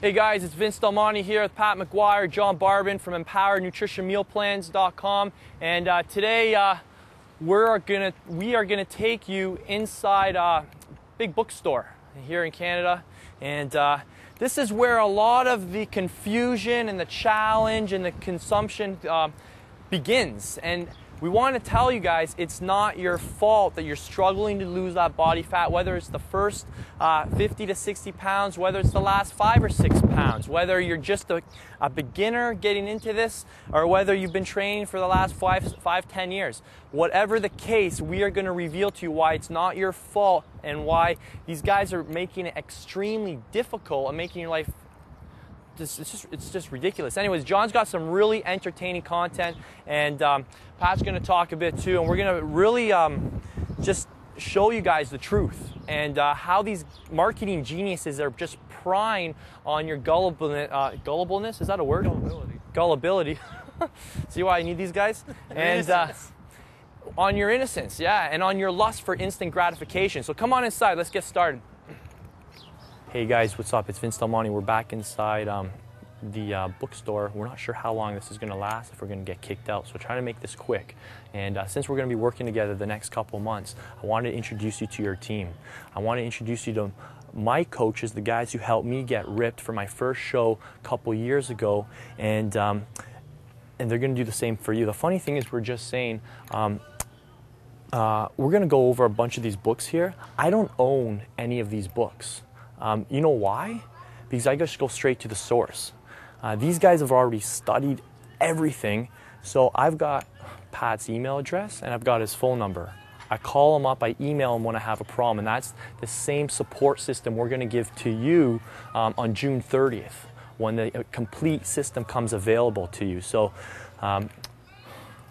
Hey guys, it's Vince Delmonte here with Pat McGuire, John Barbin from EmpoweredNutritionMealPlans.com, and today we are gonna take you inside a big bookstore here in Canada, and this is where a lot of the confusion and the challenge and the consumption begins. And we want to tell you guys it's not your fault that you're struggling to lose that body fat, whether it's the first 50 to 60 pounds, whether it's the last 5 or 6 pounds, whether you're just a beginner getting into this, or whether you've been training for the last 10 years. Whatever the case, we are going to reveal to you why it's not your fault and why these guys are making it extremely difficult and making your life it's just ridiculous. Anyways, John's got some really entertaining content, and Pat's going to talk a bit too, and we're going to really just show you guys the truth and how these marketing geniuses are just prying on your gullibleness. Is that a word? Gullibility. See why I need these guys? And on your innocence, yeah, and on your lust for instant gratification. So come on inside. Let's get started. Hey guys, what's up? It's Vince Delmonte. We're back inside the bookstore. We're not sure how long this is going to last, if we're going to get kicked out, so try to make this quick. And since we're going to be working together the next couple months, I want to introduce you to your team. I want to introduce you to my coaches, the guys who helped me get ripped for my first show a couple years ago, and they're going to do the same for you. The funny thing is, we're just saying, we're going to go over a bunch of these books here. I don't own any of these books. You know why? Because I just go straight to the source. These guys have already studied everything, so I've got Pat's email address and I've got his phone number. I call him up, I email him when I have a problem, and that's the same support system we're going to give to you on June 30th when the complete system comes available to you. So I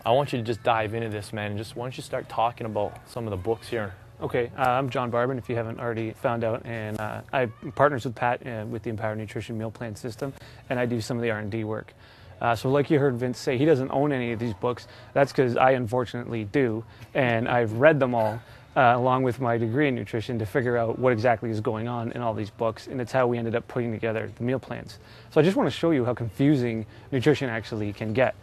want you to just dive into this, man, and just why don't you start talking about some of the books here. Okay, I'm John Barbin, if you haven't already found out, and I partners with Pat with the Empowered Nutrition Meal Plan System, and I do some of the R&D work. So like you heard Vince say, he doesn't own any of these books. That's because I unfortunately do, and I've read them all along with my degree in nutrition to figure out what exactly is going on in all these books, and it's how we ended up putting together the meal plans. So I just want to show you how confusing nutrition actually can get.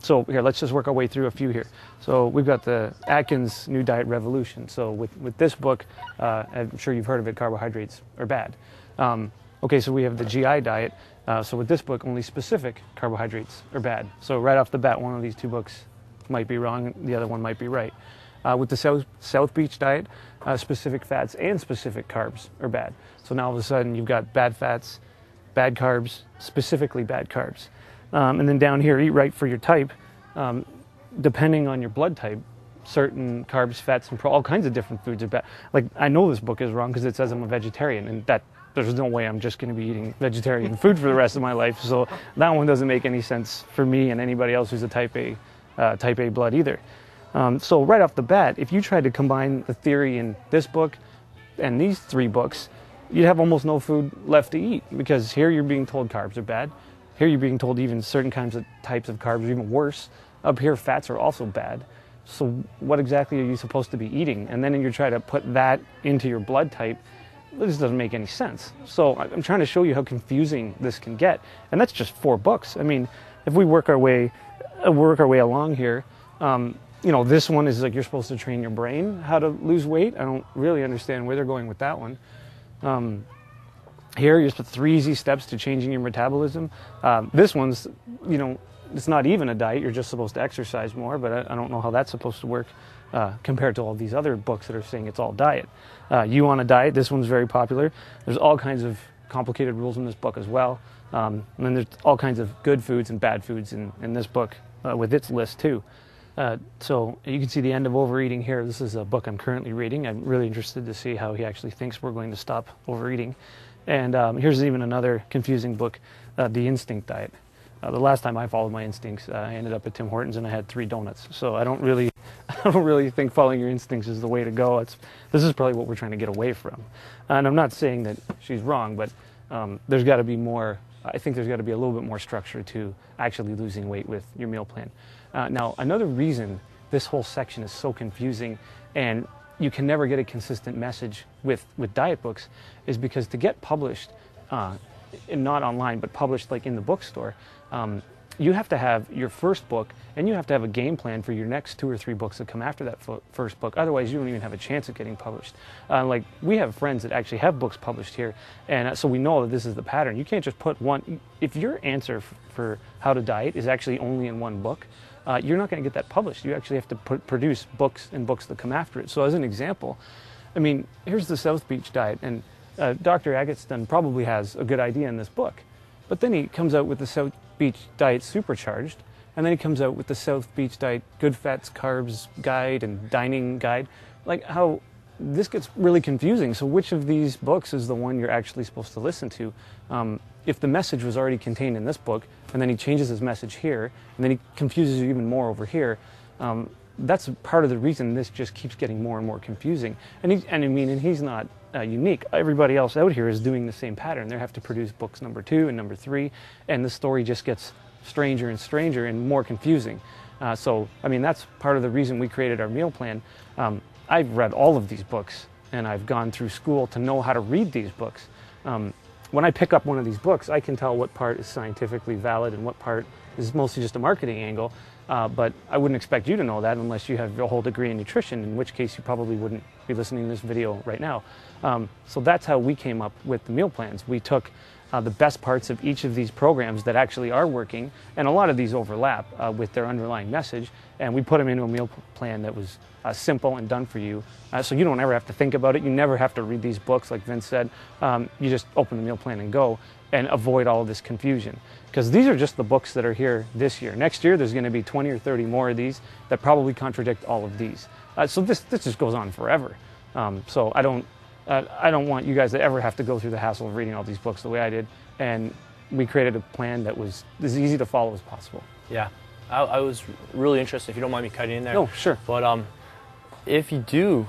So here, let's just work our way through a few here. So we've got the Atkins New Diet Revolution. So with this book, I'm sure you've heard of it, carbohydrates are bad. Okay, so we have the GI diet. So with this book, only specific carbohydrates are bad. So right off the bat, one of these two books might be wrong, the other one might be right. With the South Beach diet, specific fats and specific carbs are bad. So now all of a sudden you've got bad fats, bad carbs, specifically bad carbs. And then down here, eat right for your type. Depending on your blood type, certain carbs, fats, and all kinds of different foods are bad. Like, I know this book is wrong because it says I'm a vegetarian, and that there's no way I'm just going to be eating vegetarian food for the rest of my life. So that one doesn't make any sense for me and anybody else who's a type A blood either. So right off the bat, if you tried to combine the theory in this book and these three books, you'd have almost no food left to eat, because here you're being told carbs are bad. Here you're being told even certain types of carbs are even worse. Up here, fats are also bad. So what exactly are you supposed to be eating? And then you're trying to put that into your blood type. This doesn't make any sense. So I'm trying to show you how confusing this can get. And that's just 4 books. I mean, if we work our way along here, you know, this one is like you're supposed to train your brain how to lose weight. I don't really understand where they're going with that one. Here, just 3 easy steps to changing your metabolism. This one's, you know, it's not even a diet. You're just supposed to exercise more, but I don't know how that's supposed to work compared to all these other books that are saying it's all diet. You on a Diet, this one's very popular. There's all kinds of complicated rules in this book as well. And then there's all kinds of good foods and bad foods in this book with its list too. So you can see the end of overeating here. This is a book I'm currently reading. I'm really interested to see how he actually thinks we're going to stop overeating. And here's even another confusing book, The Instinct Diet. The last time I followed my instincts, I ended up at Tim Hortons and I had 3 donuts. So I don't really think following your instincts is the way to go. This is probably what we're trying to get away from. And I'm not saying that she's wrong, but there's got to be more. I think there's got to be a little bit more structure to actually losing weight with your meal plan. Now, another reason this whole section is so confusing and you can never get a consistent message with diet books is because to get published not online, but published like in the bookstore, you have to have your first book, and you have to have a game plan for your next 2 or 3 books that come after that first book. Otherwise, you don't even have a chance of getting published. Like, we have friends that actually have books published here, and so we know that this is the pattern. You can't just put one. If your answer for how to diet is actually only in one book, you're not going to get that published. You actually have to produce books and books that come after it. So as an example, I mean, here's the South Beach diet, and Dr. Agatston probably has a good idea in this book, but then he comes out with the South Beach Diet Supercharged, and then he comes out with the South Beach Diet Good Fats, Carbs Guide and Dining Guide. Like, how this gets really confusing. So which of these books is the one you're actually supposed to listen to? If the message was already contained in this book, and then he changes his message here, and then he confuses you even more over here, that's part of the reason this just keeps getting more and more confusing. And he's not unique. Everybody else out here is doing the same pattern. They have to produce books number 2 and number 3, and the story just gets stranger and stranger and more confusing. So, I mean, that's part of the reason we created our meal plan. I've read all of these books, and I've gone through school to know how to read these books. When I pick up one of these books, I can tell what part is scientifically valid and what part is mostly just a marketing angle. But I wouldn't expect you to know that unless you have a whole degree in nutrition, in which case you probably wouldn't be listening to this video right now. So that's how we came up with the meal plans. We took the best parts of each of these programs that actually are working, and a lot of these overlap with their underlying message, and we put them into a meal plan that was simple and done for you, so you don't ever have to think about it. You never have to read these books, like Vince said. You just open the meal plan and go, and avoid all of this confusion. Because these are just the books that are here this year. Next year, there's going to be 20 or 30 more of these that probably contradict all of these. So this just goes on forever. So I don't want you guys to ever have to go through the hassle of reading all these books the way I did. And we created a plan that was as easy to follow as possible. Yeah, I was really interested, if you don't mind me cutting in there. No, sure. But if you do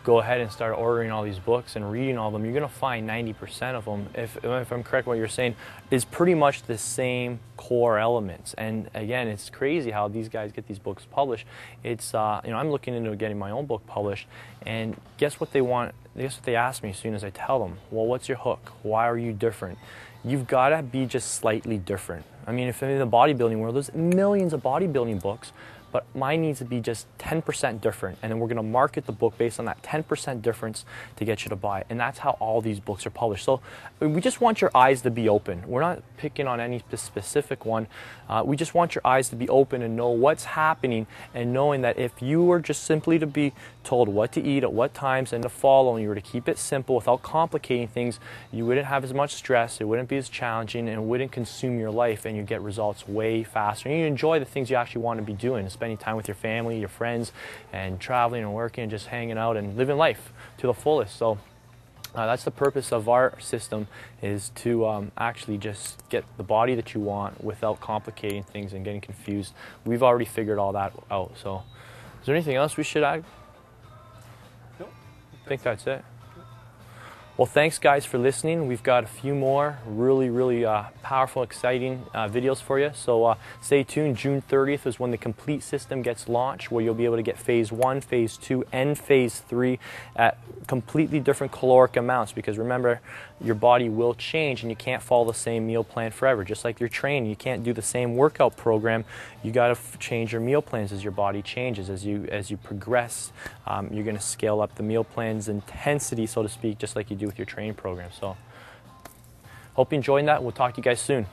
go ahead and start ordering all these books and reading all of them, you're going to find 90% of them, if I'm correct what you're saying, is pretty much the same core elements. And again, it's crazy how these guys get these books published. It's I'm looking into getting my own book published, and guess what they want? Guess what they ask me as soon as I tell them? Well, what's your hook? Why are you different? You've got to be just slightly different. I mean, if in the bodybuilding world, there's millions of bodybuilding books, but mine needs to be just 10% different, and then we're going to market the book based on that 10% difference to get you to buy it. And that's how all these books are published. So we just want your eyes to be open. We're not picking on any specific one. We just want your eyes to be open and know what's happening, and knowing that if you were just simply to be told what to eat at what times and to follow, and you were to keep it simple without complicating things, you wouldn't have as much stress, it wouldn't be as challenging, and it wouldn't consume your life, and you get results way faster. And you enjoy the things you actually want to be doing, spending time with your family, your friends, and traveling and working and just hanging out and living life to the fullest. So that's the purpose of our system, is to actually just get the body that you want without complicating things and getting confused. We've already figured all that out. So is there anything else we should add? Nope. I think that's it. Well, thanks guys for listening. We've got a few more really powerful, exciting videos for you. So stay tuned. June 30th is when the complete system gets launched, where you'll be able to get phase 1, phase 2, and phase 3 at completely different caloric amounts. Because remember, your body will change, and you can't follow the same meal plan forever. Just like your training, you can't do the same workout program. You got to change your meal plans as your body changes. As you progress, you're going to scale up the meal plan's intensity, so to speak, just like you do with your training program. So hope you enjoyed that. We'll talk to you guys soon.